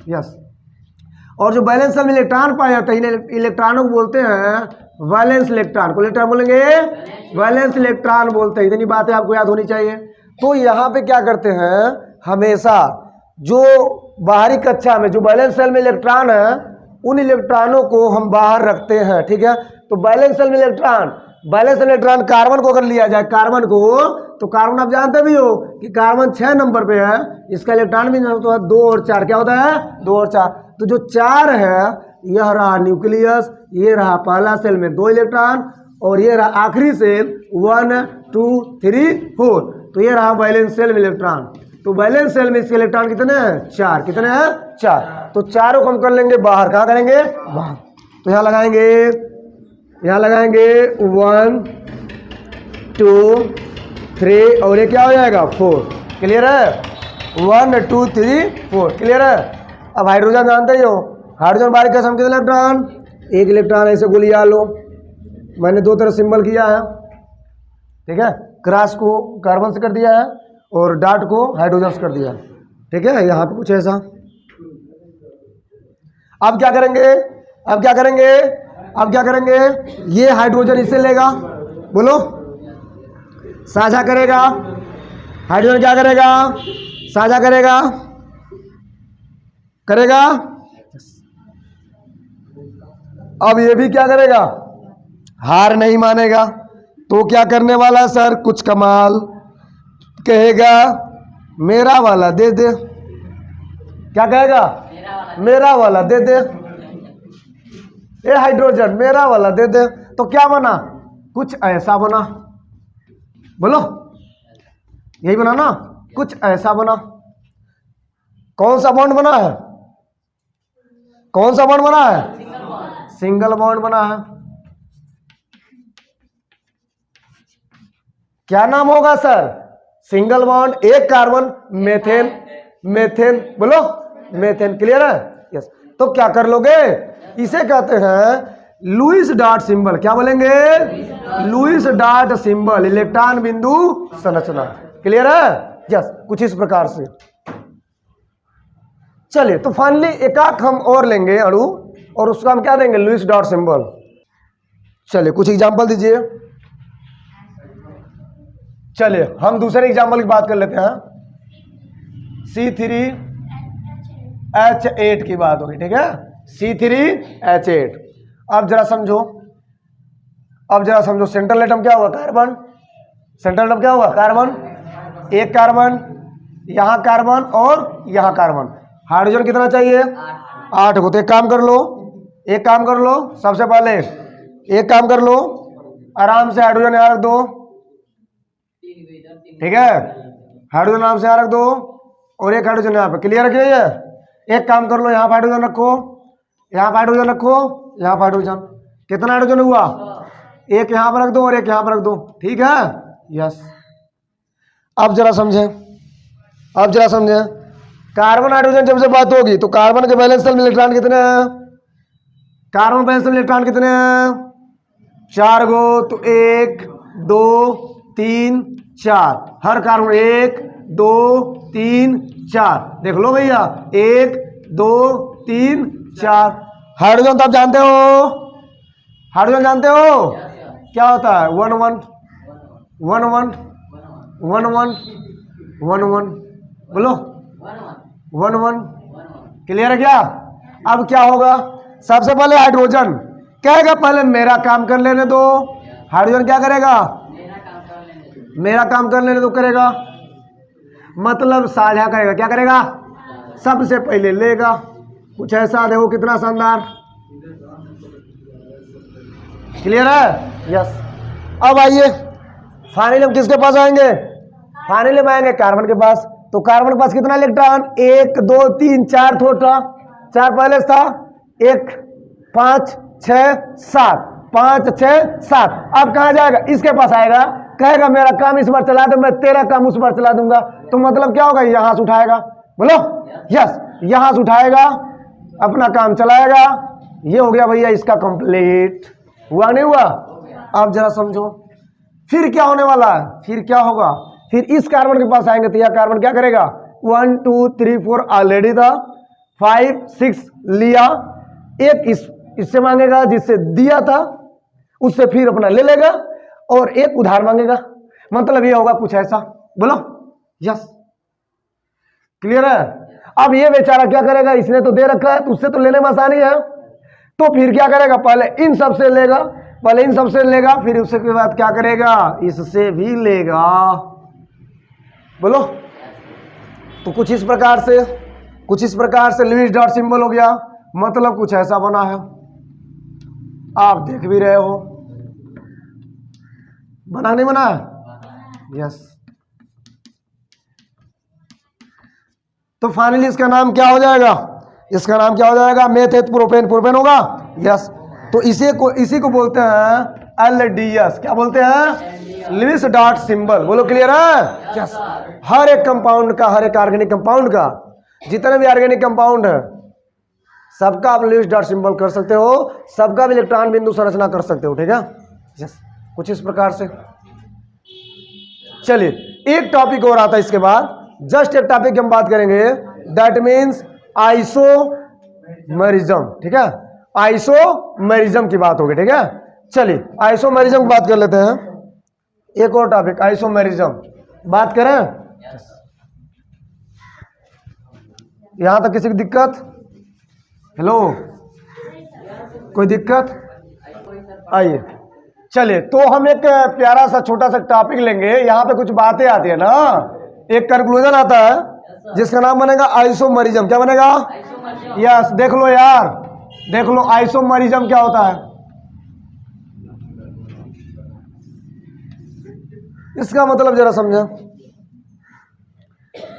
यस। और जो बैलेंस सेल में इलेक्ट्रॉन पाए जाते हैं इलेक्ट्रॉनों को बोलते हैं वैलेंस इलेक्ट्रॉन। को इलेक्ट्रॉन बोलेंगे वैलेंस इलेक्ट्रॉन बोलते हैं। इतनी बातें आपको याद होनी चाहिए। तो यहाँ पे क्या करते हैं, हमेशा जो बाहरी कक्षा में जो बैलेंस सेल में इलेक्ट्रॉन है उन इलेक्ट्रॉनों को हम बाहर रखते हैं। ठीक है, तो बैलेंस सेल में इलेक्ट्रॉन, बैलेंस इलेक्ट्रॉन कार्बन को अगर लिया जाए, कार्बन को, तो कार्बन आप जानते भी हो कि कार्बन 6 नंबर पे है, इसका इलेक्ट्रॉन भी होता है 2 और 4। क्या होता है? 2 और 4। तो जो 4 है यह रहा न्यूक्लियस, ये रहा पहला सेल में 2 इलेक्ट्रॉन, और ये रहा आखिरी सेल 1 2 3 4। तो ये रहा बैलेंस सेल में इलेक्ट्रॉन। तो बैलेंस सेल में इसके इलेक्ट्रॉन कितने हैं? 4। कितने हैं? 4। तो चारों को हम कर लेंगे बाहर। कहाँ करेंगे? बाहर। तो यहाँ लगाएंगे, यहाँ लगाएंगे 1 2 3, और ये क्या हो जाएगा? 4। क्लियर है? 1 2 3 4। क्लियर है? अब हाइड्रोजन जानते ही हो, हाइड्रोजन बाहरी कक्षा में कितने इलेक्ट्रॉन? 1 इलेक्ट्रॉन। ऐसे गोलियां लो, मैंने 2 तरह सिंबल किया है। ठीक है, क्रॉस को कार्बन से कर दिया है और डॉट को हाइड्रोजन से कर दिया है। ठीक है, यहाँ पे कुछ ऐसा। अब क्या करेंगे? अब क्या करेंगे? अब क्या करेंगे? ये हाइड्रोजन इसे लेगा, बोलो, साझा करेगा। हाइड्रोजन क्या करेगा? साझा करेगा, करेगा। अब ये भी क्या करेगा? हार नहीं मानेगा। तो क्या करने वाला है सर? कुछ कमाल कहेगा, मेरा वाला दे दे। क्या कहेगा? मेरा वाला दे दे। ए हाइड्रोजन मेरा वाला दे दे। तो क्या बना? कुछ ऐसा बना। बोलो, यही बना ना, कुछ ऐसा बना। कौन सा बॉन्ड बना है? कौन सा बॉन्ड बना है? सिंगल बॉन्ड बना है। क्या नाम होगा सर? सिंगल बॉन्ड, एक कार्बन, मेथेन। मेथेन, बोलो मेथेन। क्लियर है? यस। तो क्या कर लोगे? इसे कहते हैं लुईस डॉट सिंबल। क्या बोलेंगे? लुईस डॉट सिंबल, इलेक्ट्रॉन बिंदु संरचना। क्लियर है? यस। कुछ इस प्रकार से। चलिए, तो फाइनली एकाक हम और लेंगे अणु, और उसका हम क्या देंगे? Lewis dot symbol. चलिए कुछ एग्जांपल दीजिए। चलिए हम दूसरे एग्जांपल की बात कर लेते हैं। C3H8 की बात होगी, ठीक है? C3H8। अब जरा समझो, सेंट्रल एटम क्या होगा? कार्बन। सेंट्रल एटम क्या होगा? कार्बन। एक कार्बन, यहां कार्बन और यहां कार्बन। हाइड्रोजन कितना चाहिए? 8 को। तो एक काम कर लो, सबसे पहले एक काम कर लो, आराम से हाइड्रोजन यहां रख दो, ठीक है? हाइड्रोजन आराम से यहां रख दो, और एक हाइड्रोजन यहाँ पे। क्लियर रखिए ये। एक काम कर लो, यहाँ हाइड्रोजन रखो, यहाँ हाइड्रोजन रखो, यहाँ हाइड्रोजन। कितना हाइड्रोजन हुआ? एक यहाँ पर रख दो और एक यहाँ पर रख दो, ठीक है? यस। अब जरा समझें, कार्बन हाइड्रोजन जब से बात होगी तो कार्बन के बैलेंस सेल में इलेक्ट्रॉन कितने हैं? कार्बन बैलेंस सेल में इलेक्ट्रॉन कितने हैं? 4 गो। तो 1 2 3 4। हर कार्बन 1 2 3 4। देख लो भैया, 1 2 3 4। हाइड्रोजन तो आप जानते हो, हाइड्रोजन जानते हो क्या होता है? 1 1 1 1 1 1 1 1। बोलो 1 1। क्लियर है क्या? अब क्या होगा? सबसे पहले हाइड्रोजन कहेगा पहले मेरा काम कर लेने दो। हाइड्रोजन क्या करेगा? मेरा काम कर लेने दो करेगा, मतलब साझा करेगा। क्या करेगा? सबसे पहले लेगा। कुछ ऐसा देखो कितना शानदार। क्लियर है? यस। अब आइए फाइनली हम किसके पास आएंगे? फाइनली हम आएंगे कार्बन के पास। तो कार्बन के पास कितना इलेक्ट्रॉन? 1 2 3 4 थोड़ा 4 पहले था, 1 5 6 7 5 6 7। अब कहाँ जाएगा? इसके पास आएगा, कहेगा मेरा काम इस बार चला दो, मैं तेरा काम उस बार चला दूंगा। तो मतलब क्या होगा? यहां से उठाएगा। बोलो यस। यहां से उठाएगा, अपना काम चलाएगा। ये हो गया भैया इसका कंप्लीट। हुआ नहीं हुआ? अब जरा समझो फिर क्या होने वाला है। फिर क्या होगा? फिर इस कार्बन के पास आएंगे तो यह कार्बन क्या करेगा? 1 2 3 4 ऑलरेडी था, 5 6 लिया, एक इससे मांगेगा जिससे दिया था, उससे फिर अपना ले लेगा, और एक उधार मांगेगा। मतलब ये होगा कुछ ऐसा। बोलो यस। क्लियर है? अब ये बेचारा क्या करेगा? इसने तो दे रखा है तो उससे तो लेने में आसानी है, तो फिर क्या करेगा? पहले इन सब से लेगा, फिर उसके बाद क्या करेगा? इससे भी लेगा। बोलो। तो कुछ इस प्रकार से लुईस डॉट सिंबल हो गया। मतलब कुछ ऐसा बना है, आप देख भी रहे हो। बना नहीं बना? यस। तो फाइनली इसका नाम क्या हो जाएगा? मेथेट प्रोपेन। प्रोपेन होगा। यस। तो इसी को बोलते हैं LDS। क्या बोलते हैं? Lewis dot symbol. बोलो क्लियर है? यस। हर एक कंपाउंड का, हर एक ऑर्गेनिक कंपाउंड का, जितने भी ऑर्गेनिक कंपाउंड है सबका आप लुईस डॉट सिंबल कर सकते हो, सबका भी इलेक्ट्रॉन बिंदु संरचना कर सकते हो, ठीक है? यस। कुछ इस प्रकार से। चलिए एक टॉपिक और आता है इसके बाद, जस्ट एक टॉपिक की हम बात करेंगे, दैट मीन्स आइसोमेरिज्म। ठीक है? आइसोमेरिज्म की बात होगी, ठीक है? चलिए आइसोमेरिज्म की बात कर लेते हैं। एक और टॉपिक आइसोमेरिज्म बात करें। यहां तक किसी की दिक्कत? हेलो, कोई दिक्कत? आइए चलिए, तो हम एक प्यारा सा छोटा सा टॉपिक लेंगे। यहाँ पे कुछ बातें आती है ना, एक कंक्लूजन आता है जिसका नाम बनेगा आइसोमरिज्म। क्या बनेगा? यस, देख लो यार, देख लो आइसोमरिज्म क्या होता है। इसका मतलब जरा समझे।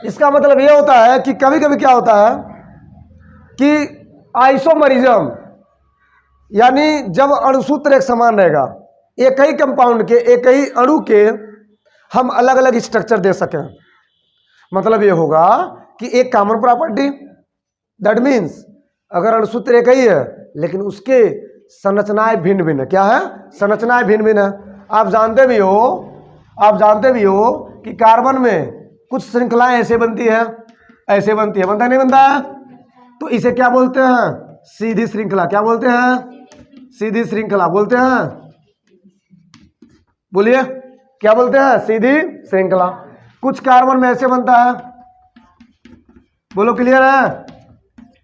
इसका मतलब ये होता है कि कभी कभी क्या होता है कि आइसोमरिज्म यानी जब अणुसूत्र एक समान रहेगा, एक ही कंपाउंड के, एक ही अणु के हम अलग अलग स्ट्रक्चर दे सकें। मतलब ये होगा कि एक कॉमन प्रॉपर्टी, दैट मीन्स अगर अणुसूत्र एक ही है लेकिन उसके संरचनाएं भिन्न भिन्न है। क्या है? संरचनाएं भिन्न भिन्न है। आप जानते भी हो कि कार्बन में कुछ श्रृंखलाएं ऐसे बनती है, ऐसे बनती है, बनता नहीं बनता है? तो इसे क्या बोलते हैं? सीधी श्रृंखला। क्या बोलते हैं? सीधी श्रृंखला बोलते हैं। बोलिए, क्या बोलते हैं? सीधी श्रृंखला। कुछ कार्बन में ऐसे बनता है, बोलो, क्लियर है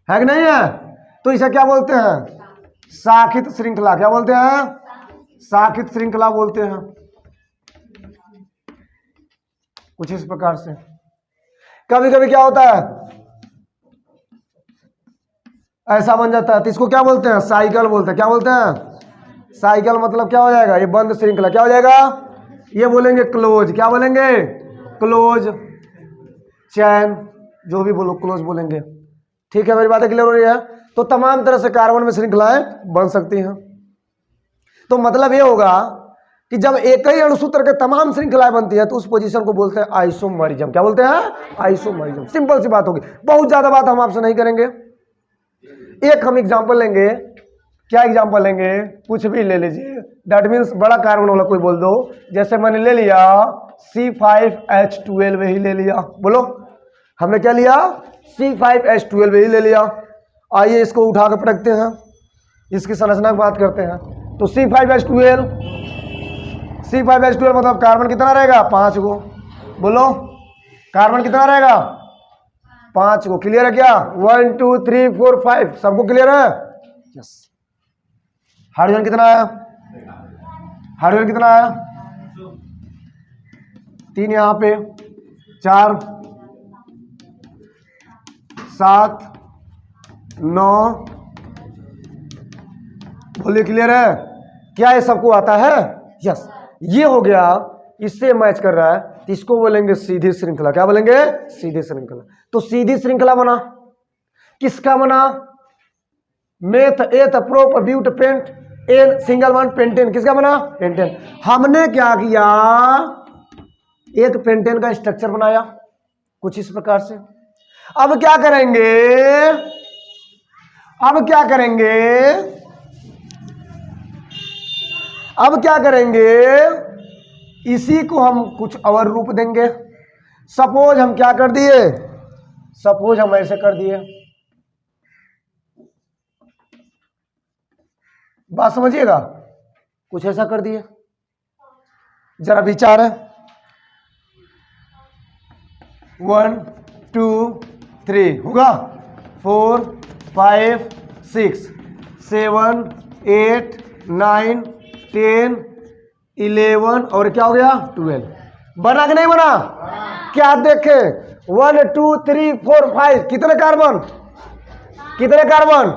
कि नहीं है? तो इसे क्या बोलते हैं? शाखित श्रृंखला। क्या बोलते हैं? शाखित श्रृंखला बोलते हैं। कुछ इस प्रकार से। कभी कभी क्या होता है, ऐसा बन जाता है, तो इसको क्या बोलते हैं? साइकिल बोलते हैं। क्या बोलते हैं? साइकिल। मतलब क्या हो जाएगा? ये बंद श्रृंखला। क्या हो जाएगा? ये बोलेंगे क्लोज। क्या बोलेंगे? क्लोज चैन, जो भी बोलो क्लोज बोलेंगे। ठीक है, मेरी बातें क्लियर हो रही है? तो तमाम तरह से कार्बन में श्रृंखलाएं बन सकती हैं। तो मतलब ये होगा कि जब एक ही अणुसूत्र के तमाम श्रृंखलाएं बनती है तो उस पोजीशन को बोलते हैं आइसोमरिज्म। क्या बोलते हैं? आइसोमरिज्म। सिंपल सी बात होगी, बहुत ज्यादा बात हम आपसे नहीं करेंगे। एक हम एग्जांपल लेंगे। क्या एग्जांपल लेंगे? कुछ भी ले लीजिए, दैट मीन्स बड़ा कार्बन वाला कोई बोल दो। जैसे मैंने ले लिया C5H12 ही ले लिया। बोलो, हमने क्या लिया? C5H12 ही ले लिया। आइए इसको उठा कर पटकते हैं, इसकी संरचना की बात करते हैं। तो C5H12 मतलब कार्बन कितना रहेगा? 5 गो। बोलो, कार्बन कितना रहेगा? 5 गो। क्लियर है क्या? 1 2 3 4 5 सबको क्लियर है? यस। हाइड्रोजन कितना है? हाइड्रोजन कितना है? 3 यहां पे, 4 7 9। बोलिए, क्लियर है? क्या ये सबको आता है? यस। ये हो गया, इससे मैच कर रहा है, तो इसको बोलेंगे सीधी श्रृंखला। क्या बोलेंगे? सीधी श्रृंखला। तो सीधी श्रृंखला बना, किसका बना? Meth eth prop but pent ane single one pentane. किसका बना? पेंटेन। हमने क्या किया? एक पेंटेन का स्ट्रक्चर बनाया कुछ इस प्रकार से। अब क्या करेंगे? अब क्या करेंगे? अब क्या करेंगे? इसी को हम कुछ और रूप देंगे। सपोज हम क्या कर दिए? सपोज हम ऐसे कर दिए। बात समझिएगा, कुछ ऐसा कर दिए, जरा विचार है। 1 2 3 होगा, 4 5 6 7 8 9 10 11 और क्या हो गया? 12। बना कि नहीं बना? क्या देखे? 1 2 3 4 5 कितने कार्बन? कितने कार्बन?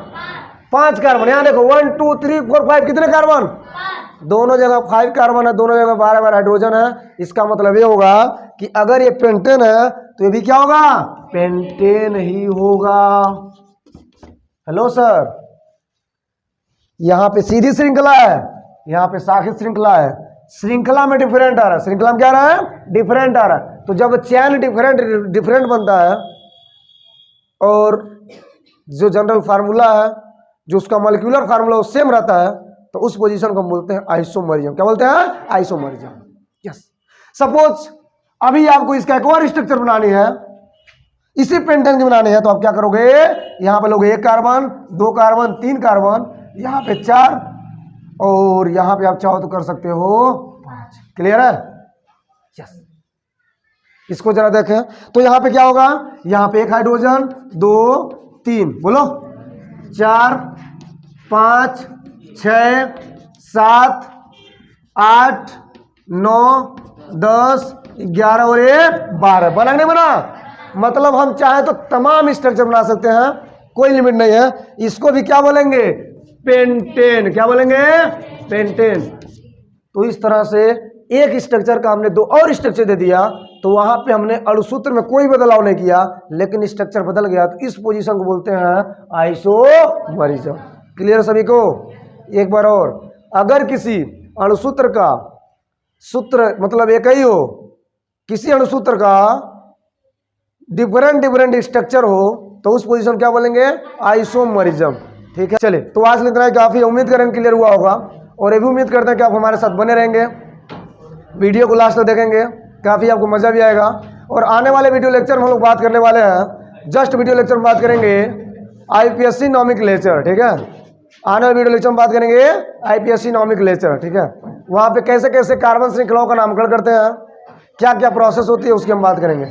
5 कार्बन। यहां देखो 1 2 3 4 5 कितने कार्बन? दोनों जगह 5 कार्बन है, दोनों जगह 12 हाइड्रोजन है। इसका मतलब ये होगा कि अगर ये पेंटेन है तो ये भी क्या होगा? पेंटेन ही होगा। हेलो सर, यहां पे सीधी श्रृंखला है, यहां पे शाखित श्रृंखला है। श्रृंखला में डिफरेंट आ रहा है, श्रृंखला में क्या आ रहा है? डिफरेंट आ रहा है। तो जब चैन डिफरेंट बनता है और जो जनरल फार्मूला है, जो उसका मॉलिक्यूलर फार्मूला वो सेम रहता है, तो उस पोजीशन को हम बोलते हैं आइसोमरिज्म। क्या बोलते हैं? आइसोमरिज्म। यस। सपोज अभी आपको इसका एक और स्ट्रक्चर बनानी है, इसी पेंटेन की बनानी है, तो आप क्या करोगे? यहां पे लोगे 1 कार्बन, 2 कार्बन, 3 कार्बन, यहां पे 4 और यहां पे आप चाहो तो कर सकते हो 5। क्लियर है? यस। इसको जरा देखें तो यहां पे क्या होगा? यहां पे 1 हाइड्रोजन, 2 3, बोलो, 4 5 6 7 8 9 10 11 और ये 12 बना नहीं बना। मतलब हम चाहे तो तमाम स्ट्रक्चर बना सकते हैं, कोई लिमिट नहीं है। इसको भी क्या बोलेंगे, पेंटेन। क्या बोलेंगे, पेंटेन। तो इस तरह से एक स्ट्रक्चर का हमने दो और स्ट्रक्चर दे दिया, तो वहां पे हमने अणुसूत्र में कोई बदलाव नहीं किया, लेकिन स्ट्रक्चर बदल गया, तो इस पोजीशन को बोलते हैं आइसोमरिज्म। क्लियर सभी को। एक बार और, अगर किसी अणुसूत्र का सूत्र मतलब एक ही हो, किसी अणुसूत्र का डिफरेंट स्ट्रक्चर हो, तो उस पोजीशन क्या बोलेंगे, आइसोमरिज्म। ठीक है, चलिए तो आज इतना ही काफी। उम्मीद करें क्लियर हुआ होगा, और ये भी उम्मीद करते हैं कि आप हमारे साथ बने रहेंगे, वीडियो को लास्ट तक देखेंगे, काफी आपको मजा भी आएगा। और आने वाले वीडियो लेक्चर में हम लोग बात करने वाले हैं, जस्ट वीडियो लेक्चर में बात करेंगे आईपीएससी नॉमेनक्लेचर। ठीक है, आने वाले वीडियो लेक्चर में बात करेंगे आईपीएससी नॉमेनक्लेचर। ठीक है, वहां पे कैसे कैसे कार्बन श्रृंखलाओं का नामकरण करते हैं, क्या क्या प्रोसेस होती है, उसकी हम बात करेंगे।